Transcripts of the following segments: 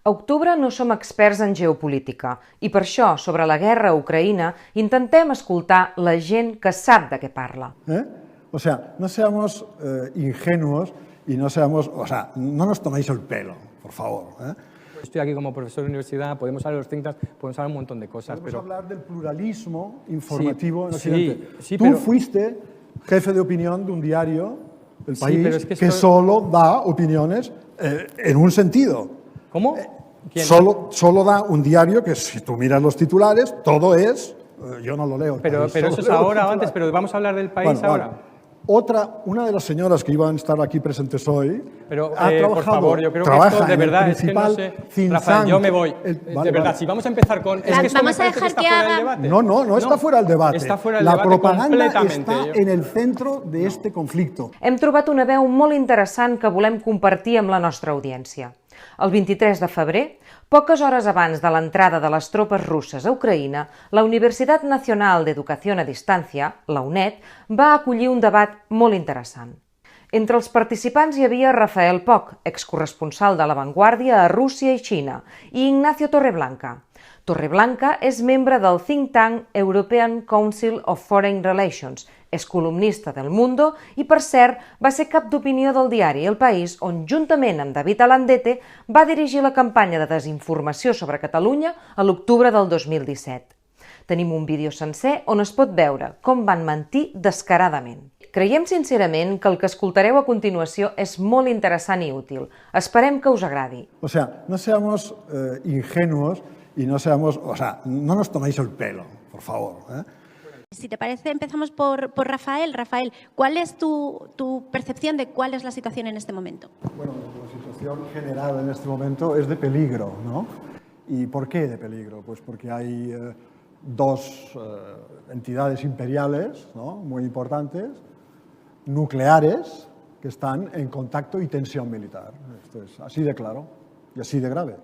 A octubre no som experts en geopolítica i per això, sobre la guerra a Ucraïna, intentem escoltar la gent que sap de què parla. O sea, no seamos ingenuos y no seamos, o sea, no nos toméis el pelo, por favor. Estoy aquí como profesor de universidad, podemos hablar de los think tanks, podemos hablar un montón de cosas. Podemos hablar del pluralismo informativo en sí, Occidente. sí, Tú pero fuiste jefe de opinión de un diario del país pero es que solo da opiniones en un sentido. ¿Cómo? Solo da un diario que, si tú miras los titulares, todo es... yo no lo leo. Pero eso es ahora o antes, pero vamos a hablar del país ahora. Una de las señoras que iban a estar aquí presentes hoy, pero ha trabajado, por favor, yo creo que esto de verdad es que no sé. Rafael, yo me voy. De verdad, si vamos a empezar con... Es que vamos a dejar que haga... No está fuera del debate. Està fora del la debate propaganda completamente. està en el centro de este conflicto. Hem trobat una veu molt interessant que volem compartir amb la nostra audiència. El 23 de febrer, poques hores abans de l'entrada de les tropes russes a Ucraïna, la Universitat Nacional d'Educació a Distància, la UNED, va acollir un debat molt interessant. Entre els participants hi havia Rafael Poch, excorresponsal de La Vanguardia a Rússia i Xina, i Ignacio Torreblanca. Torreblanca és membre del think tank European Council of Foreign Relations, és columnista del Mundo i, per cert, va ser cap d'opinió del diari El País, on, juntament amb David Alandete, va dirigir la campanya de desinformació sobre Catalunya a l'octubre del 2017. Tenim un vídeo sencer on es pot veure com van mentir descaradament. Creiem sincerament que el que escoltareu a continuació és molt interessant i útil. Esperem que us agradi. O sea, no seamos ingenuos y no nos toméis el pelo, por favor. Si te parece, empezamos por Rafael. Rafael, ¿cuál es tu percepción de cuál es la situación en este momento? Bueno, la situación general en este momento es de peligro, ¿no? ¿Y por qué de peligro? Pues porque hay dos entidades imperiales, ¿no?, muy importantes, nucleares, que están en contacto y tensión militar. Esto es así de claro y así de grave.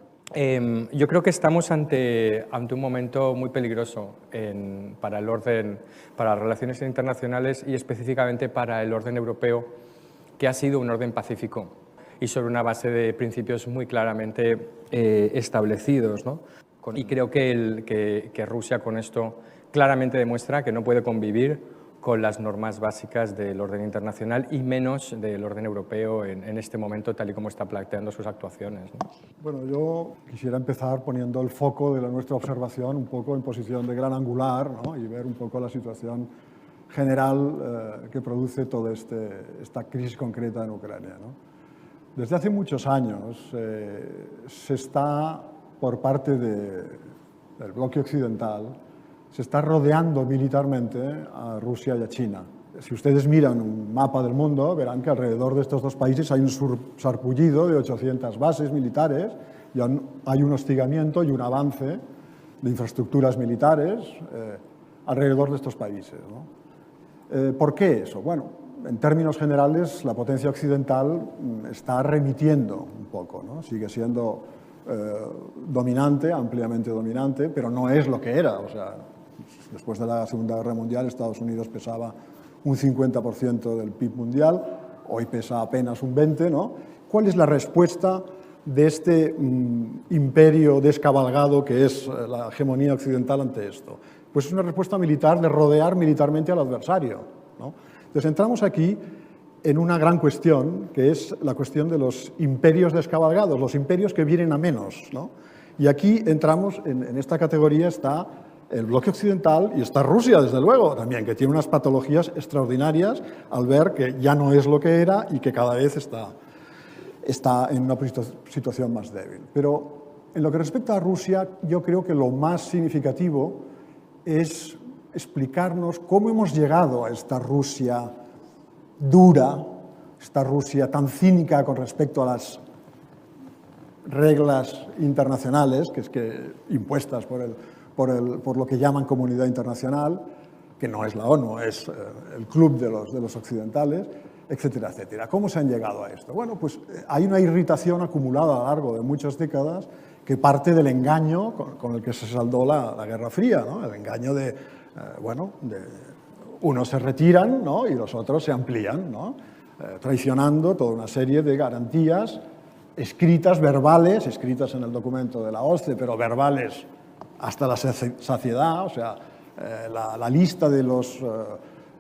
Yo creo que estamos ante un momento muy peligroso para el orden, para las relaciones internacionales y específicamente para el orden europeo, que ha sido un orden pacífico y sobre una base de principios muy claramente establecidos, ¿no? Y creo que Rusia con esto claramente demuestra que no puede convivir con las normas básicas del orden internacional y menos del orden europeo en este momento, tal y como está planteando sus actuaciones, ¿no? Bueno, yo quisiera empezar poniendo el foco de nuestra observación un poco en posición de gran angular, ¿no?, y ver un poco la situación general que produce toda esta crisis concreta en Ucrania, ¿no? Desde hace muchos años se está, por parte del bloque occidental, se está rodeando militarmente a Rusia y a China. Si ustedes miran un mapa del mundo, verán que alrededor de estos dos países hay un sarpullido de 800 bases militares y hay un hostigamiento y un avance de infraestructuras militares alrededor de estos países, ¿no? ¿Por qué eso? Bueno, en términos generales, la potencia occidental está remitiendo un poco, ¿no? Sigue siendo dominante, ampliamente dominante, pero no es lo que era. O sea, después de la Segunda Guerra Mundial, Estados Unidos pesaba un 50% del PIB mundial, hoy pesa apenas un 20%, ¿no? ¿Cuál es la respuesta de este imperio descabalgado que es la hegemonía occidental ante esto? Pues es una respuesta militar de rodear militarmente al adversario, ¿no? Entonces entramos aquí en una gran cuestión, que es la cuestión de los imperios descabalgados, los imperios que vienen a menos, ¿no? Y aquí entramos, en esta categoría está el bloque occidental y está Rusia, desde luego, también, que tiene unas patologías extraordinarias al ver que ya no es lo que era y que cada vez está en una situación más débil. Pero en lo que respecta a Rusia, yo creo que lo más significativo es explicarnos cómo hemos llegado a esta Rusia dura, esta Rusia tan cínica con respecto a las reglas internacionales, impuestas por lo que llaman comunidad internacional, que no es la ONU, es el club de los occidentales, etcétera, etcétera. ¿Cómo se han llegado a esto? Bueno, pues hay una irritación acumulada a lo largo de muchas décadas que parte del engaño con el que se saldó la Guerra Fría, ¿no? El engaño de unos se retiran, ¿no?, y los otros se amplían, ¿no?, traicionando toda una serie de garantías escritas, verbales, escritas en el documento de la OSCE, pero verbales hasta la saciedad, o sea, la lista de los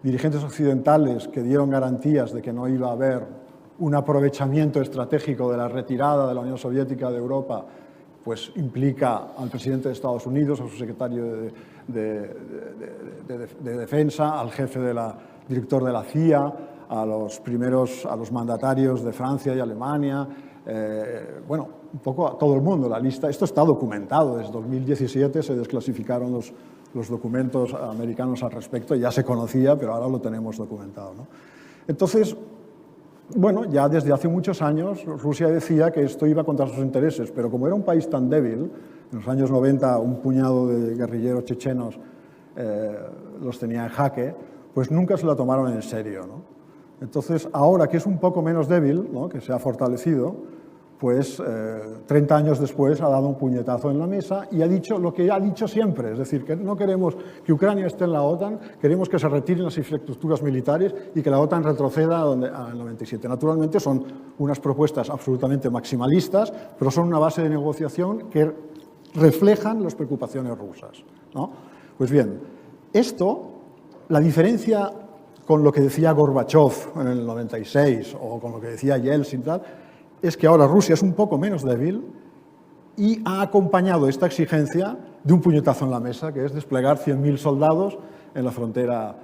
dirigentes occidentales que dieron garantías de que no iba a haber un aprovechamiento estratégico de la retirada de la Unión Soviética de Europa, pues implica al presidente de Estados Unidos, a su secretario de Defensa, al jefe director de la CIA, a los mandatarios de Francia y Alemania, bueno, un poco a todo el mundo. La lista, esto está documentado, desde 2017 se desclasificaron los documentos americanos al respecto, ya se conocía, pero ahora lo tenemos documentado, ¿no? Entonces, bueno, ya desde hace muchos años Rusia decía que esto iba contra sus intereses, pero como era un país tan débil, en los años 90 un puñado de guerrilleros chechenos los tenía en jaque, pues nunca se la tomaron en serio, ¿no? Entonces, ahora que es un poco menos débil, ¿no?, que se ha fortalecido, pues 30 años después ha dado un puñetazo en la mesa y ha dicho lo que ha dicho siempre, es decir, que no queremos que Ucrania esté en la OTAN, queremos que se retiren las infraestructuras militares y que la OTAN retroceda al 97. Naturalmente son unas propuestas absolutamente maximalistas, pero son una base de negociación que reflejan las preocupaciones rusas, ¿no? Pues bien, la diferencia con lo que decía Gorbachev en el 96 o con lo que decía Yeltsin, tal, es que ahora Rusia es un poco menos débil y ha acompañado esta exigencia de un puñetazo en la mesa, que es desplegar 100.000 soldados en la frontera.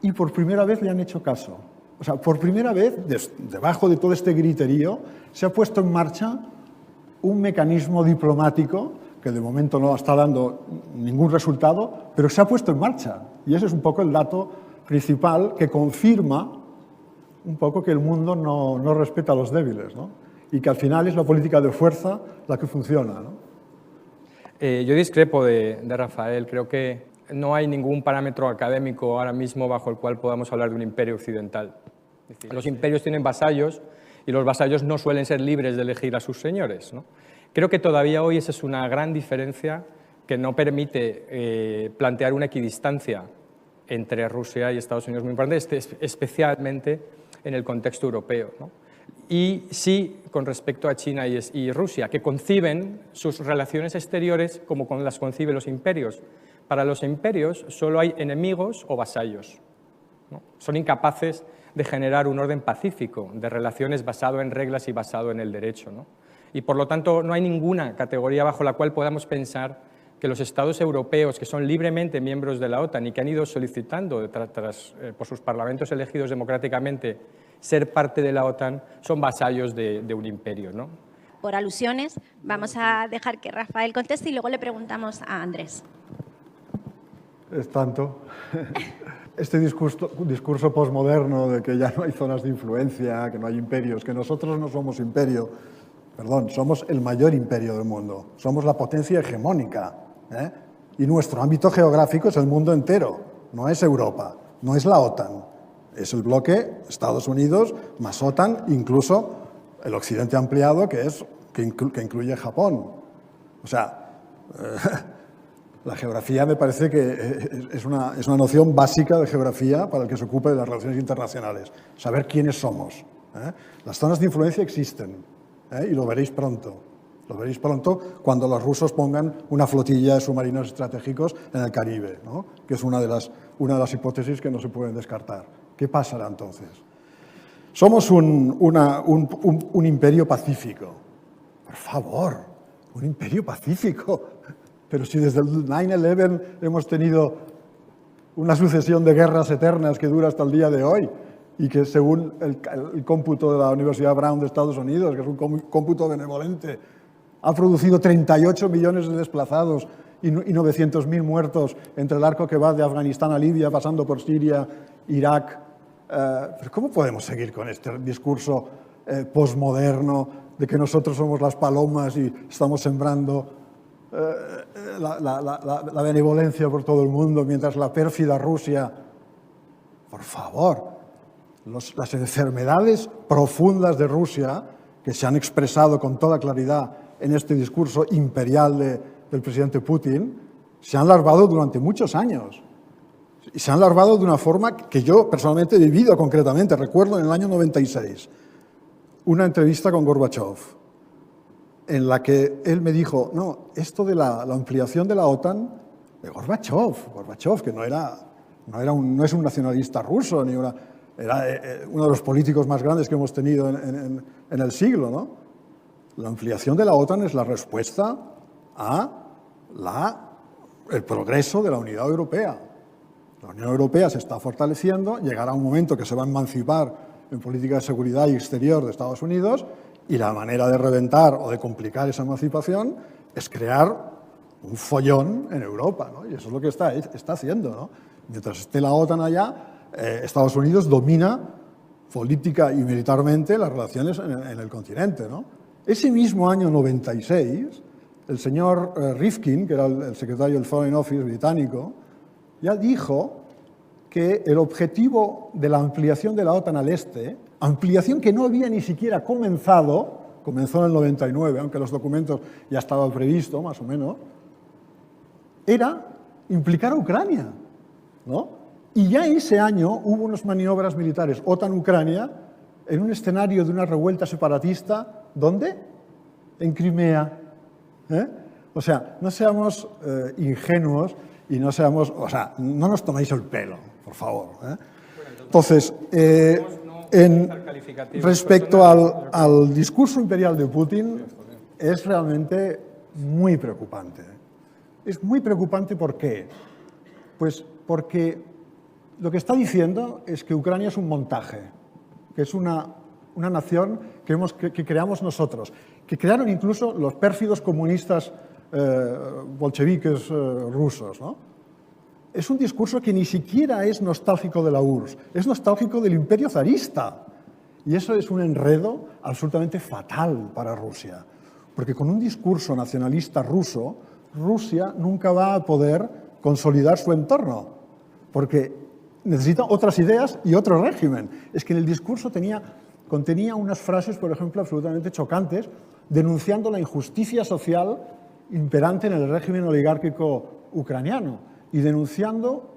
Y por primera vez le han hecho caso. O sea, por primera vez, debajo de todo este griterío, se ha puesto en marcha un mecanismo diplomático que de momento no está dando ningún resultado, pero se ha puesto en marcha. Y ese es un poco el dato principal que confirma un poco que el mundo no respeta a los débiles, ¿no? Y que al final es la política de fuerza la que funciona, ¿no? Yo discrepo de Rafael. Creo que no hay ningún parámetro académico ahora mismo bajo el cual podamos hablar de un imperio occidental. Es decir, los imperios tienen vasallos y los vasallos no suelen ser libres de elegir a sus señores, ¿no? Creo que todavía hoy esa es una gran diferencia que no permite plantear una equidistancia entre Rusia y Estados Unidos muy importante, especialmente en el contexto europeo, ¿no? Y sí con respecto a China y Rusia, que conciben sus relaciones exteriores como las conciben los imperios. Para los imperios solo hay enemigos o vasallos, ¿no? Son incapaces de generar un orden pacífico de relaciones basado en reglas y basado en el derecho, ¿no? Y por lo tanto no hay ninguna categoría bajo la cual podamos pensar que los estados europeos, que son libremente miembros de la OTAN y que han ido solicitando por sus parlamentos elegidos democráticamente ser parte de la OTAN, son vasallos de un imperio, ¿no? Por alusiones, vamos a dejar que Rafael conteste y luego le preguntamos a Andrés. Es tanto. Este discurso posmoderno de que ya no hay zonas de influencia, que no hay imperios, que nosotros no somos imperio, perdón, somos el mayor imperio del mundo, somos la potencia hegemónica, ¿eh? Y nuestro ámbito geográfico es el mundo entero, no es Europa, no es la OTAN, es el bloque Estados Unidos más OTAN, incluso el occidente ampliado que incluye Japón. O sea, la geografía me parece que es una noción básica de geografía para el que se ocupe de las relaciones internacionales, saber quiénes somos, ¿eh? Las zonas de influencia existen, ¿eh? Y lo veréis pronto. Lo veréis pronto cuando los rusos pongan una flotilla de submarinos estratégicos en el Caribe, ¿no? Que es una de las hipótesis que no se pueden descartar. ¿Qué pasará entonces? Somos un imperio pacífico. Por favor, un imperio pacífico. Pero si desde el 9/11 hemos tenido una sucesión de guerras eternas que dura hasta el día de hoy y que según el cómputo de la Universidad Brown de Estados Unidos, que es un cómputo benevolente, ha producido 38 millones de desplazados y 900.000 muertos entre el arco que va de Afganistán a Libia, pasando por Siria, Irak. ¿Pero cómo podemos seguir con este discurso posmoderno de que nosotros somos las palomas y estamos sembrando la benevolencia por todo el mundo, mientras la pérfida Rusia... Por favor, las enfermedades profundas de Rusia, que se han expresado con toda claridad en este discurso imperial del presidente Putin, se han larvado durante muchos años. Y se han larvado de una forma que yo personalmente he vivido concretamente. Recuerdo en el año 96, una entrevista con Gorbachev, en la que él me dijo, no, esto de la ampliación de la OTAN, de Gorbachev, que no es un nacionalista ruso, era uno de los políticos más grandes que hemos tenido en el siglo, ¿no? La ampliación de la OTAN es la respuesta a el progreso de la unidad europea. La Unión Europea se está fortaleciendo, llegará un momento que se va a emancipar en política de seguridad y exterior de Estados Unidos, y la manera de reventar o de complicar esa emancipación es crear un follón en Europa, ¿no? Y eso es lo que está haciendo, ¿no? Mientras esté la OTAN allá, Estados Unidos domina política y militarmente las relaciones en el continente, ¿no? Ese mismo año 96, el señor Rifkin, que era el secretario del Foreign Office británico, ya dijo que el objetivo de la ampliación de la OTAN al este, ampliación que no había ni siquiera comenzó en el 99, aunque los documentos ya estaban previstos, más o menos, era implicar a Ucrania, ¿no? Y ya ese año hubo unas maniobras militares OTAN-Ucrania en un escenario de una revuelta separatista, ¿dónde? En Crimea. O sea, no seamos ingenuos y no nos toméis el pelo, por favor. Entonces, respecto al discurso imperial de Putin, es realmente muy preocupante. Es muy preocupante, ¿por qué? Pues porque lo que está diciendo es que Ucrania es un montaje, que es una nación que creamos nosotros, que crearon incluso los pérfidos comunistas bolcheviques rusos, ¿no? Es un discurso que ni siquiera es nostálgico de la URSS, es nostálgico del imperio zarista. Y eso es un enredo absolutamente fatal para Rusia, porque con un discurso nacionalista ruso, Rusia nunca va a poder consolidar su entorno, porque necesita otras ideas y otro régimen. Es que en el discurso contenía unas frases, por ejemplo, absolutamente chocantes, denunciando la injusticia social imperante en el régimen oligárquico ucraniano y denunciando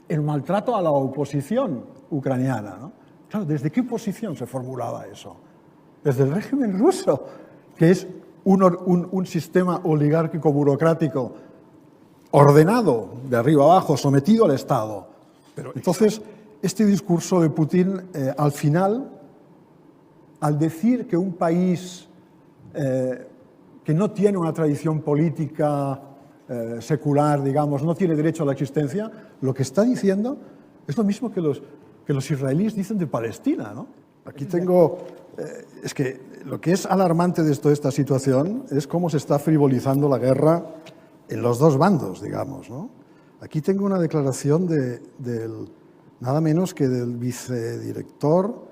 el maltrato a la oposición ucraniana, ¿no? Claro, ¿desde qué posición se formulaba eso? Desde el régimen ruso, que es un sistema oligárquico burocrático ordenado de arriba abajo, sometido al Estado. Pero entonces, este discurso de Putin, al final, al decir que un país que no tiene una tradición política secular, digamos, no tiene derecho a la existencia, lo que está diciendo es lo mismo que los israelíes dicen de Palestina, ¿no? Aquí tengo... es que lo que es alarmante de toda esta situación es cómo se está frivolizando la guerra en los dos bandos, digamos, ¿no? Aquí tengo una declaración nada menos que del vicedirector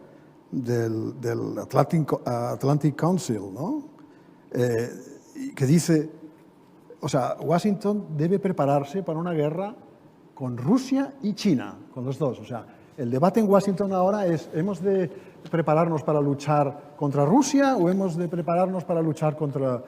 del Atlantic Council, ¿no? Que dice, o sea, Washington debe prepararse para una guerra con Rusia y China, con los dos. O sea, el debate en Washington ahora es, ¿hemos de prepararnos para luchar contra Rusia o hemos de prepararnos para luchar contra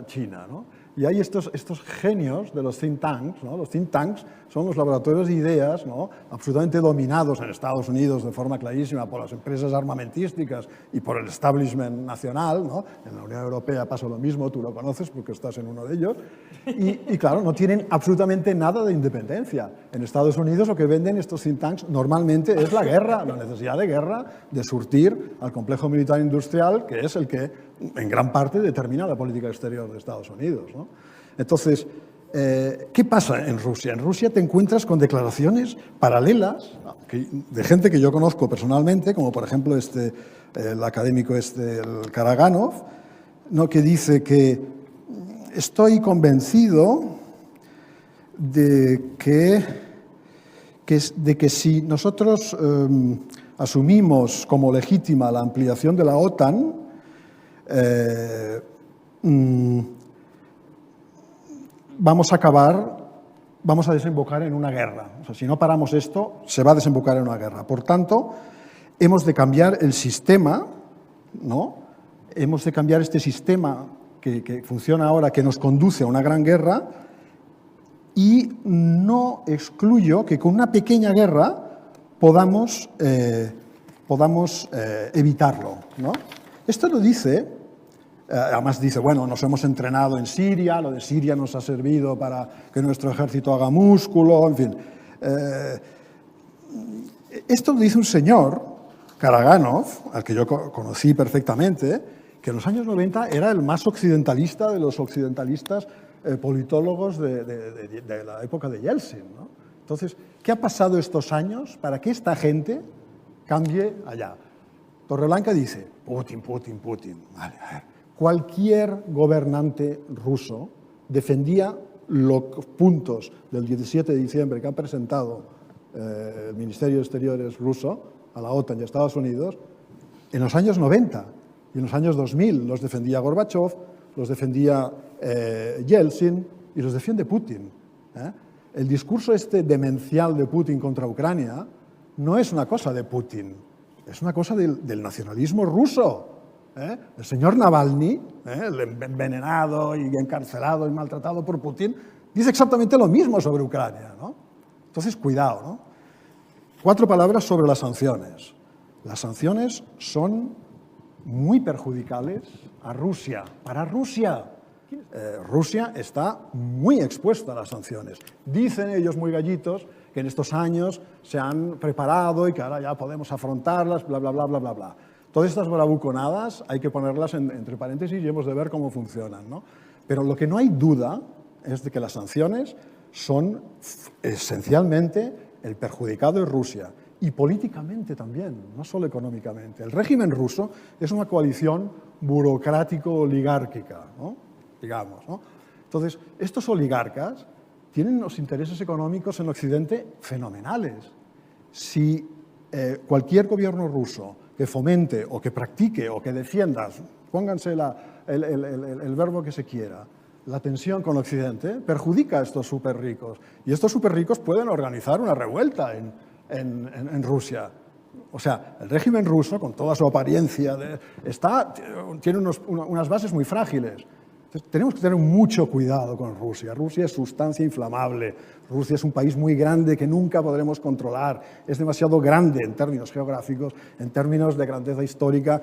China, ¿no? Y hay estos genios de los think tanks, ¿no? Los think tanks son los laboratorios de ideas, ¿no? Absolutamente dominados en Estados Unidos de forma clarísima por las empresas armamentísticas y por el establishment nacional, ¿no? En la Unión Europea pasa lo mismo, tú lo conoces porque estás en uno de ellos. Y claro, no tienen absolutamente nada de independencia. En Estados Unidos lo que venden estos think tanks normalmente es la guerra, la necesidad de guerra, de surtir al complejo militar industrial, que es el que en gran parte determina la política exterior de Estados Unidos, ¿no? Entonces, ¿qué pasa en Rusia? En Rusia te encuentras con declaraciones paralelas de gente que yo conozco personalmente, como por ejemplo el académico el Karaganov, ¿no? Que dice que estoy convencido de que si nosotros asumimos como legítima la ampliación de la OTAN, vamos a desembocar en una guerra. O sea, si no paramos esto, se va a desembocar en una guerra. Por tanto, hemos de cambiar el sistema, ¿no? Hemos de cambiar este sistema que funciona ahora, que nos conduce a una gran guerra, y no excluyo que con una pequeña guerra podamos podamos evitarlo, ¿no? Esto lo dice, además dice, bueno, nos hemos entrenado en Siria, lo de Siria nos ha servido para que nuestro ejército haga músculo, en fin. Esto lo dice un señor, Karaganov, al que yo conocí perfectamente, que en los años 90 era el más occidentalista de los occidentalistas politólogos de la época de Yeltsin, ¿no? Entonces, ¿qué ha pasado estos años para que esta gente cambie allá? Torreblanca dice, Putin. Vale, a ver. Cualquier gobernante ruso defendía los puntos del 17 de diciembre que ha presentado el Ministerio de Exteriores ruso a la OTAN y a Estados Unidos en los años 90 y en los años 2000. Los defendía Gorbachev, los defendía Yeltsin y los defiende Putin. El discurso este demencial de Putin contra Ucrania no es una cosa de Putin, es una cosa del nacionalismo ruso. El señor Navalny, el envenenado y encarcelado y maltratado por Putin, dice exactamente lo mismo sobre Ucrania, ¿no? Entonces, cuidado, ¿no? 4 palabras sobre las sanciones. Las sanciones son muy perjudiciales a Rusia, para Rusia. Rusia está muy expuesta a las sanciones. Dicen ellos muy gallitos que en estos años se han preparado y que ahora ya podemos afrontarlas, bla, bla, bla, bla, bla, bla. Todas estas bravuconadas hay que ponerlas entre paréntesis y hemos de ver cómo funcionan, ¿no? Pero lo que no hay duda es de que las sanciones son esencialmente el perjudicado de Rusia y políticamente también, no solo económicamente. El régimen ruso es una coalición burocrático-oligárquica, ¿no? Digamos, ¿no? Entonces, estos oligarcas tienen unos intereses económicos en Occidente fenomenales. Si cualquier gobierno ruso que fomente o que practique o que defienda, pónganse el verbo que se quiera, la tensión con Occidente, perjudica a estos súper ricos. Y estos súper ricos pueden organizar una revuelta en Rusia. O sea, el régimen ruso, con toda su apariencia, tiene unas bases muy frágiles. Entonces, tenemos que tener mucho cuidado con Rusia. Rusia es sustancia inflamable. Rusia es un país muy grande que nunca podremos controlar. Es demasiado grande en términos geográficos, en términos de grandeza histórica,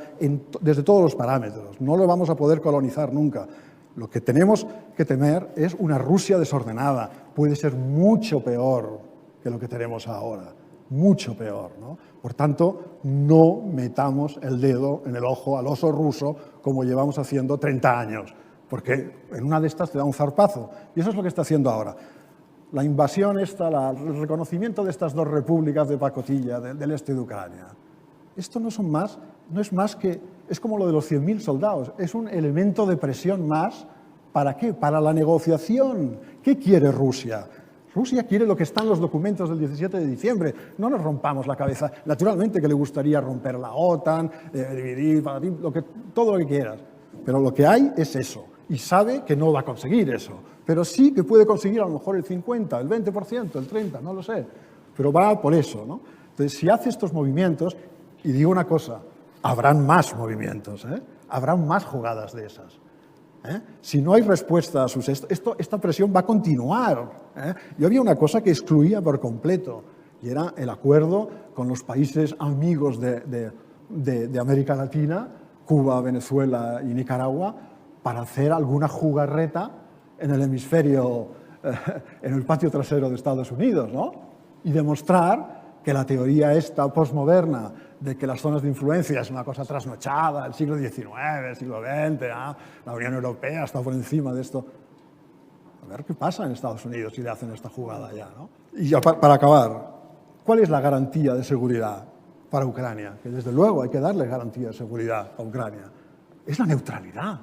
desde todos los parámetros. No lo vamos a poder colonizar nunca. Lo que tenemos que temer es una Rusia desordenada. Puede ser mucho peor que lo que tenemos ahora. Mucho peor, ¿no? Por tanto, no metamos el dedo en el ojo al oso ruso como llevamos haciendo 30 años. Porque en una de estas te da un zarpazo. Y eso es lo que está haciendo ahora. La invasión esta, el reconocimiento de estas 2 repúblicas de pacotilla del este de Ucrania. Esto no es más que, es como lo de los 100.000 soldados. Es un elemento de presión más. ¿Para qué? Para la negociación. ¿Qué quiere Rusia? Rusia quiere lo que está en los documentos del 17 de diciembre. No nos rompamos la cabeza. Naturalmente que le gustaría romper la OTAN, dividir, todo lo que quieras. Pero lo que hay es eso. Y sabe que no va a conseguir eso. Pero sí que puede conseguir a lo mejor el 50, el 20%, el 30%, no lo sé. Pero va por eso, ¿no? Entonces, si hace estos movimientos, y digo una cosa, habrán más movimientos, habrán más jugadas de esas. Si no hay respuesta a esta presión va a continuar. Yo había una cosa que excluía por completo, y era el acuerdo con los países amigos de América Latina, Cuba, Venezuela y Nicaragua, para hacer alguna jugarreta en el hemisferio, en el patio trasero de Estados Unidos, ¿no? Y demostrar que la teoría esta postmoderna de que las zonas de influencia es una cosa trasnochada, el siglo XIX, el siglo XX, la Unión Europea está por encima de esto. A ver qué pasa en Estados Unidos si le hacen esta jugada ya, ¿no? Y ya para acabar, ¿cuál es la garantía de seguridad para Ucrania? Que desde luego hay que darle garantía de seguridad a Ucrania. Es la neutralidad.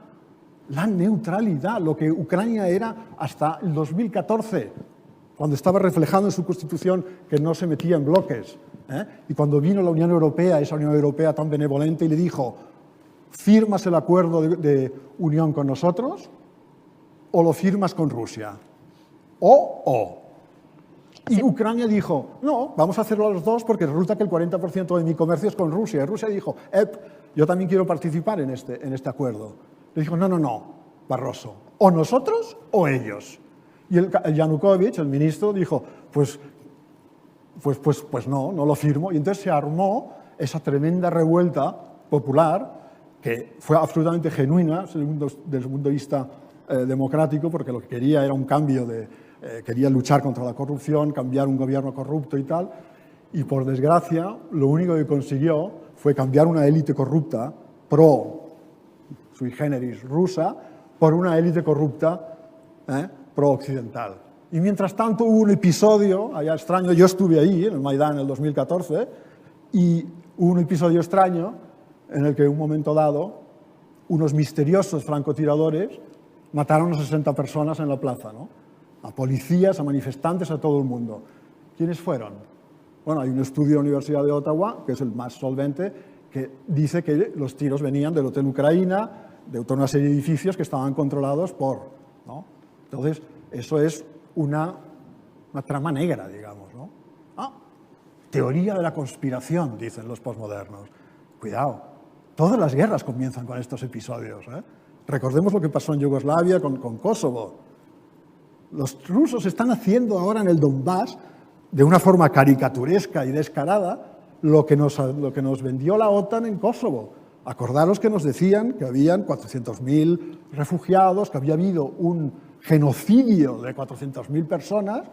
La neutralidad, lo que Ucrania era hasta el 2014, cuando estaba reflejando en su constitución que no se metía en bloques. Y cuando vino la Unión Europea, esa Unión Europea tan benevolente, y le dijo, ¿firmas el acuerdo de unión con nosotros o lo firmas con Rusia? Y Ucrania dijo, no, vamos a hacerlo a los dos porque resulta que el 40% de mi comercio es con Rusia. Y Rusia dijo, yo también quiero participar en este acuerdo. Le dijo, no, Barroso, o nosotros o ellos. Y el Yanukovych, el ministro, dijo, pues no lo firmo. Y entonces se armó esa tremenda revuelta popular que fue absolutamente genuina desde el punto de vista democrático, porque lo que quería era un cambio quería luchar contra la corrupción, cambiar un gobierno corrupto y tal, y por desgracia lo único que consiguió fue cambiar una élite corrupta pro sui generis rusa por una élite corrupta pro occidental. Y mientras tanto hubo un episodio allá extraño, yo estuve ahí en el Maidán en el 2014, y hubo un episodio extraño en el que en un momento dado unos misteriosos francotiradores mataron a 60 personas en la plaza, ¿no? A policías, a manifestantes, a todo el mundo. ¿Quiénes fueron? Bueno, hay un estudio de la Universidad de Ottawa, que es el más solvente, que dice que los tiros venían del Hotel Ucraïna, de toda una serie de edificios que estaban controlados por, ¿no? Entonces, eso es una trama negra, digamos, ¿no? Teoría de la conspiración, dicen los posmodernos. Cuidado, todas las guerras comienzan con estos episodios, ¿eh? Recordemos lo que pasó en Yugoslavia con Kosovo. Los rusos están haciendo ahora en el Donbass, de una forma caricaturesca y descarada, lo que nos vendió la OTAN en Kosovo. Acordaros que nos decían que habían 400.000 refugiados, que había habido un genocidio de 400.000 personas,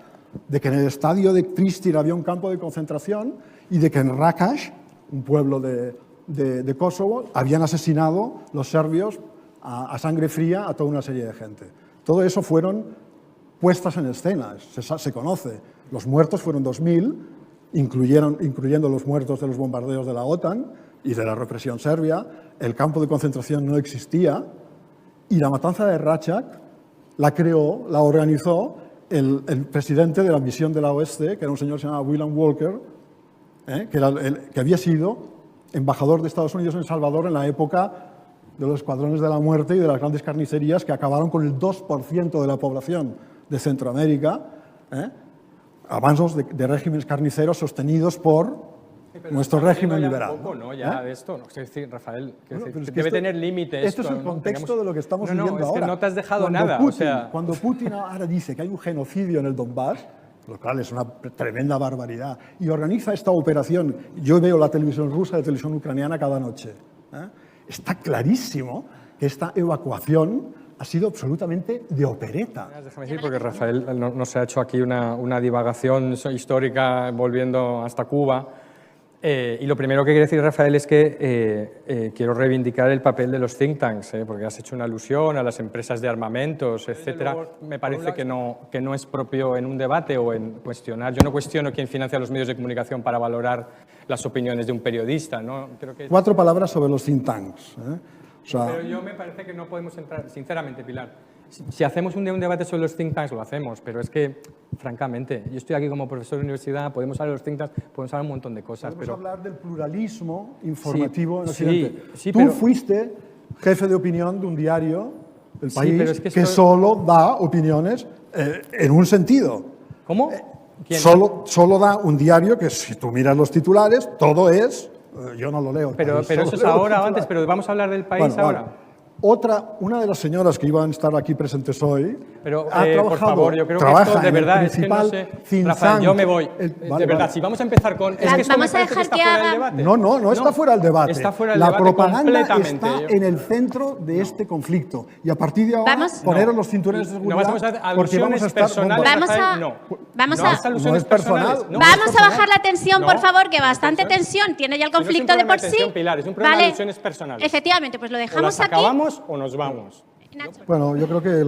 de que en el estadio de Pristina había un campo de concentración y de que en Rakash, un pueblo de Kosovo, habían asesinado los serbios a sangre fría a toda una serie de gente. Todo eso fueron puestas en escena, se conoce. Los muertos fueron 2.000, incluyendo los muertos de los bombardeos de la OTAN y de la represión serbia. El campo de concentración no existía y la matanza de Rachak la organizó el presidente de la misión de la OSCE, que era un señor que se llamaba William Walker, que había sido embajador de Estados Unidos en El Salvador en la época de los escuadrones de la muerte y de las grandes carnicerías que acabaron con el 2% de la población de Centroamérica, a manos de regímenes carniceros sostenidos por nuestro régimen liberal. Poco, ¿no? Ya de esto, no, es decir, Rafael, debe tener límites. Esto es el contexto de lo que estamos viviendo ahora. No, es que no te has dejado nada. Cuando Putin ahora dice que hay un genocidio en el Donbass, lo cual es una tremenda barbaridad, y organiza esta operación, yo veo la televisión rusa y la televisión ucraniana cada noche, está clarísimo que esta evacuación ha sido absolutamente de opereta. Déjame decir, porque Rafael nos ha hecho aquí una divagación histórica volviendo hasta Cuba. Y lo primero que quiero decir, Rafael, es que quiero reivindicar el papel de los think tanks, porque has hecho una alusión a las empresas de armamentos, etcétera. Me parece que no es propio en un debate o en cuestionar. Yo no cuestiono quién financia los medios de comunicación para valorar las opiniones de un periodista, ¿no? Creo que 4 palabras sobre los think tanks. Pero yo me parece que no podemos entrar, sinceramente, Pilar. Si hacemos un debate sobre los think tanks, lo hacemos, pero es que, francamente, yo estoy aquí como profesor de universidad, podemos hablar de los think tanks, podemos hablar un montón de cosas. Podemos hablar del pluralismo informativo en Occidente. Tú fuiste jefe de opinión de un diario del país que solo da opiniones en un sentido. ¿Cómo? Solo da un diario que, si tú miras los titulares, todo es... Yo no lo leo. Pero eso es ahora o antes, pero vamos a hablar del país ahora. Una de las señoras que iban a estar aquí presentes hoy, pero por favor, yo creo que esto de verdad es que no sé. Rafael, yo me voy. De verdad, si vamos a empezar con... Es que esto vamos a dejar que haga... No está fuera del debate. Está fuera del debate. La propaganda está en el centro de este conflicto. Y a partir de ahora, poneros los cinturones de seguridad. No vamos a hacer alusiones personales, Rafael, no. Vamos a bajar la tensión, por favor, que bastante tensión tiene ya el conflicto de por sí. Pilar, es un problema de alusiones personales. Efectivamente, pues lo dejamos aquí. ¿O nos vamos? Bueno, yo creo que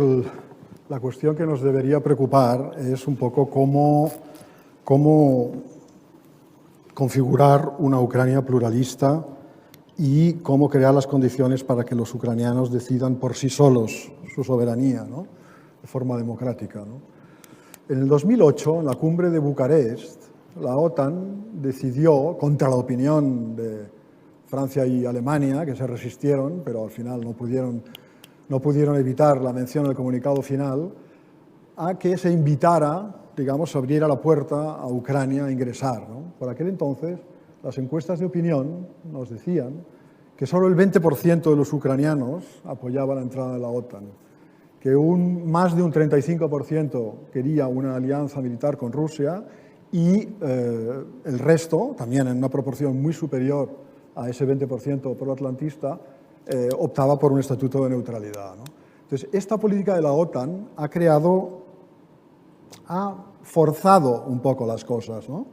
la cuestión que nos debería preocupar es un poco cómo configurar una Ucrania pluralista y cómo crear las condiciones para que los ucranianos decidan por sí solos su soberanía, ¿no? De forma democrática, ¿no? En el 2008, en la cumbre de Bucarest, la OTAN decidió, contra la opinión de Francia y Alemania, que se resistieron, pero al final no pudieron evitar la mención en el comunicado final, a que se invitara, digamos, se abriera la puerta a Ucrania a ingresar, ¿no? Por aquel entonces, las encuestas de opinión nos decían que solo el 20% de los ucranianos apoyaban la entrada de la OTAN, que más de un 35% quería una alianza militar con Rusia y el resto, también en una proporción muy superior a ese 20% proatlantista, optaba por un estatuto de neutralidad, ¿no? Entonces, esta política de la OTAN ha forzado un poco las cosas, ¿no?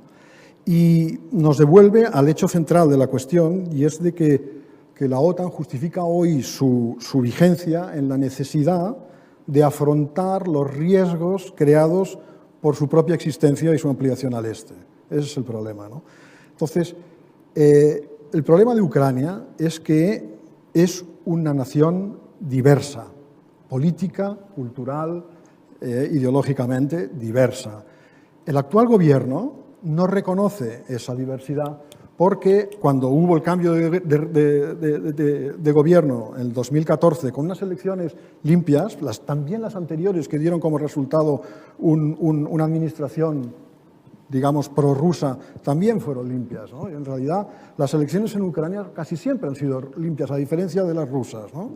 Y nos devuelve al hecho central de la cuestión, y es de que la OTAN justifica hoy su vigencia en la necesidad de afrontar los riesgos creados por su propia existencia y su ampliación al este. Ese es el problema, ¿no? Entonces, el problema de Ucrania es que es una nación diversa, política, cultural, ideológicamente diversa. El actual gobierno no reconoce esa diversidad porque cuando hubo el cambio de gobierno en el 2014 con unas elecciones limpias, también las anteriores que dieron como resultado una administración, digamos, prorrusa, también fueron limpias, ¿no? Y en realidad las elecciones en Ucrania casi siempre han sido limpias, a diferencia de las rusas, ¿no?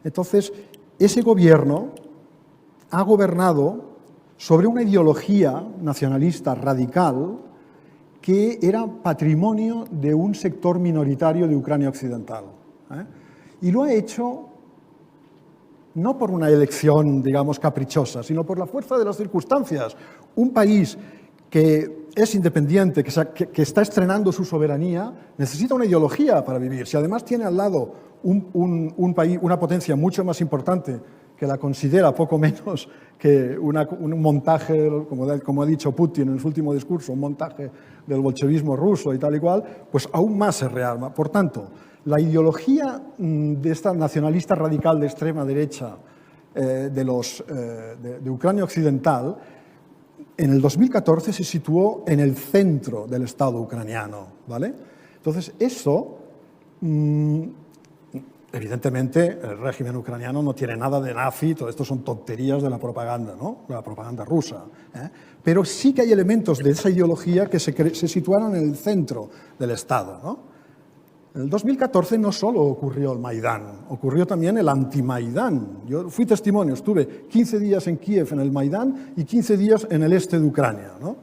Entonces, ese gobierno ha gobernado sobre una ideología nacionalista radical que era patrimonio de un sector minoritario de Ucrania occidental, ¿eh? Y lo ha hecho no por una elección, digamos, caprichosa, sino por la fuerza de las circunstancias. Un país que es independiente, que está estrenando su soberanía, necesita una ideología para vivir. Si además tiene al lado un país, una potencia mucho más importante que la considera poco menos que un montaje, como ha dicho Putin en su último discurso, un montaje del bolchevismo ruso y tal y cual, pues aún más se rearma. Por tanto, la ideología de esta nacionalista radical de extrema derecha de Ucrania occidental, en el 2014 se situó en el centro del Estado ucraniano, ¿vale? Entonces, eso, evidentemente, el régimen ucraniano no tiene nada de nazi, todo esto son tonterías de la propaganda, ¿no? De la propaganda rusa, ¿eh? Pero sí que hay elementos de esa ideología que se situaron en el centro del Estado, ¿no? En el 2014 no solo ocurrió el Maidán, ocurrió también el anti-Maidán. Yo fui testimonio, estuve 15 días en Kiev en el Maidán y 15 días en el este de Ucrania, ¿no?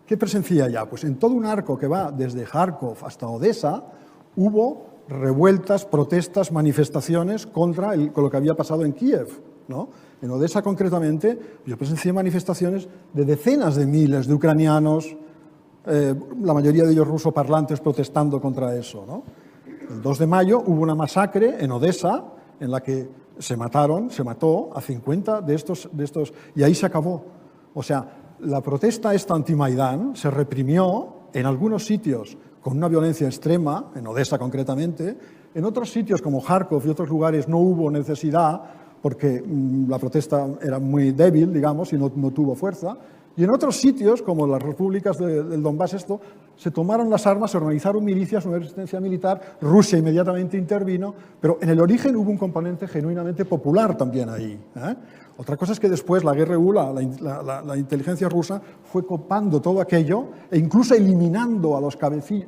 ¿Qué presencié allá? Pues en todo un arco que va desde Kharkov hasta Odessa hubo revueltas, protestas, manifestaciones contra con lo que había pasado en Kiev, ¿no? En Odessa, concretamente, yo presencié manifestaciones de decenas de miles de ucranianos, la mayoría de ellos rusoparlantes, protestando contra eso, ¿no? El 2 de mayo hubo una masacre en Odessa en la que se mató a 50 de estos, y ahí se acabó. O sea, la protesta esta anti-Maidán se reprimió en algunos sitios con una violencia extrema, en Odessa concretamente. En otros sitios como Kharkov y otros lugares no hubo necesidad porque la protesta era muy débil, digamos, y no tuvo fuerza. Y en otros sitios, como las repúblicas del Donbass, se tomaron las armas, se organizaron milicias, una resistencia militar, Rusia inmediatamente intervino, pero en el origen hubo un componente genuinamente popular también ahí, ¿eh? Otra cosa es que después la GRU, la inteligencia rusa, fue copando todo aquello e incluso eliminando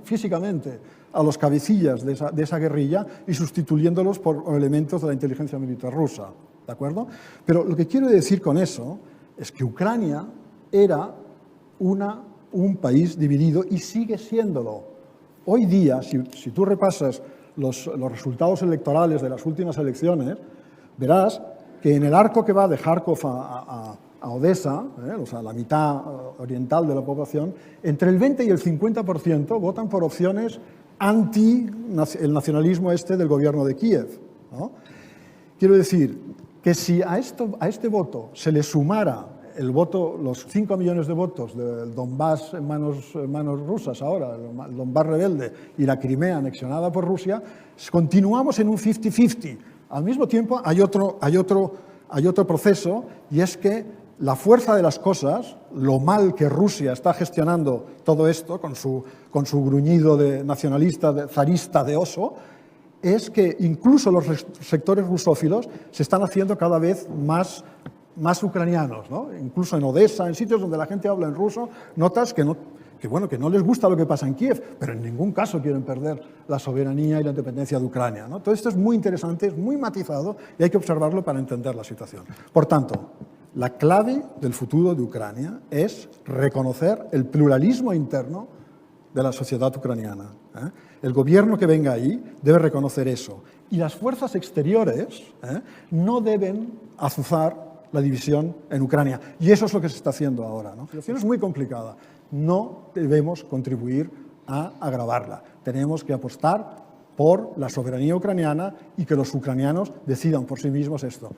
físicamente a los cabecillas de esa guerrilla y sustituyéndolos por elementos de la inteligencia militar rusa, ¿de acuerdo? Pero lo que quiero decir con eso es que Ucrania era un país dividido y sigue siéndolo. Hoy día, si tú repasas los resultados electorales de las últimas elecciones, verás que en el arco que va de Kharkov a Odessa, o sea, la mitad oriental de la población, entre el 20 y el 50% votan por opciones anti el nacionalismo del gobierno de Kiev, ¿no? Quiero decir que si a este voto se le sumara el voto, los 5 millones de votos del Donbass en manos rusas ahora, el Donbass rebelde y la Crimea anexionada por Rusia, continuamos en un 50-50. Al mismo tiempo hay otro proceso, y es que la fuerza de las cosas, lo mal que Rusia está gestionando todo esto con su gruñido de nacionalista, zarista de oso, es que incluso los sectores rusófilos se están haciendo cada vez más ucranianos, ¿no? Incluso en Odessa, en sitios donde la gente habla en ruso, notas que no les gusta lo que pasa en Kiev, pero en ningún caso quieren perder la soberanía y la independencia de Ucrania, ¿no? Todo esto es muy interesante, es muy matizado y hay que observarlo para entender la situación. Por tanto, La clave del futuro de Ucrania es reconocer el pluralismo interno de la sociedad ucraniana. El gobierno que venga ahí debe reconocer eso. Y las fuerzas exteriores no deben azuzar la división en Ucrania. Y eso es lo que se está haciendo ahora, ¿no? La situación es muy complicada. No debemos contribuir a agravarla. Tenemos que apostar por la soberanía ucraniana y que los ucranianos decidan por sí mismos esto.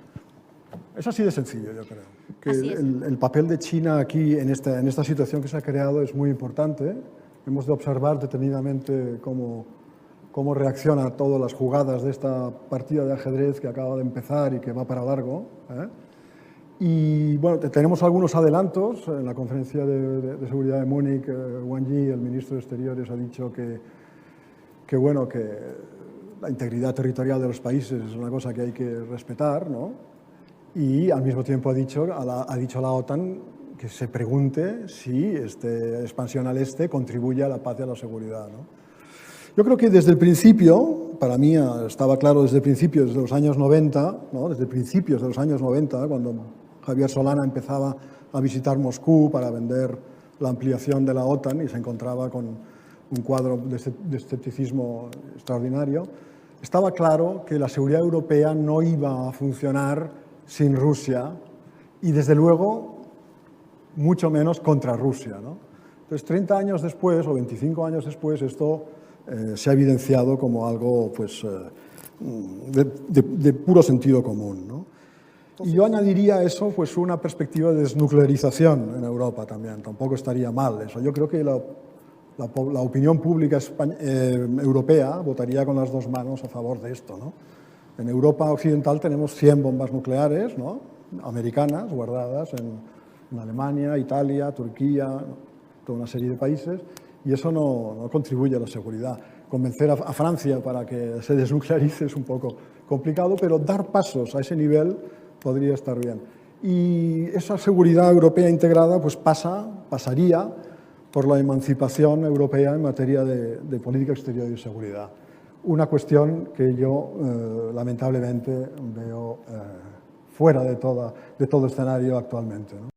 Es así de sencillo, yo creo. Que el papel de China aquí en esta situación que se ha creado es muy importante. Hemos de observar detenidamente cómo reacciona a todas las jugadas de esta partida de ajedrez que acaba de empezar y que va para largo. Y bueno, tenemos algunos adelantos. En la conferencia de seguridad de Múnich, Wang Yi, el ministro de Exteriores, ha dicho que la integridad territorial de los países es una cosa que hay que respetar, ¿no? Y al mismo tiempo ha dicho a la OTAN que se pregunte si esta expansión al este contribuye a la paz y a la seguridad, ¿no? Yo creo que desde el principio, para mí estaba claro desde principios de los años 90, ¿no? Desde principios de los años 90, cuando Javier Solana empezaba a visitar Moscú para vender la ampliación de la OTAN y se encontraba con un cuadro de escepticismo extraordinario, estaba claro que la seguridad europea no iba a funcionar sin Rusia y, desde luego, mucho menos contra Rusia, ¿no? Entonces, 30 años después o 25 años después, esto se ha evidenciado como algo pues, de puro sentido común, ¿no? Y yo añadiría a eso pues, una perspectiva de desnuclearización en Europa también. Tampoco estaría mal eso. Yo creo que la opinión pública europea votaría con las dos manos a favor de esto, ¿no? En Europa occidental tenemos 100 bombas nucleares, ¿no? Americanas guardadas en Alemania, Italia, Turquía, toda una serie de países, y eso no contribuye a la seguridad. Convencer a Francia para que se desnuclearice es un poco complicado, pero dar pasos a ese nivel podría estar bien. Y esa seguridad europea integrada pues pasaría por la emancipación europea en materia de política exterior y seguridad. Una cuestión que yo, lamentablemente, veo fuera de todo escenario actualmente, ¿no?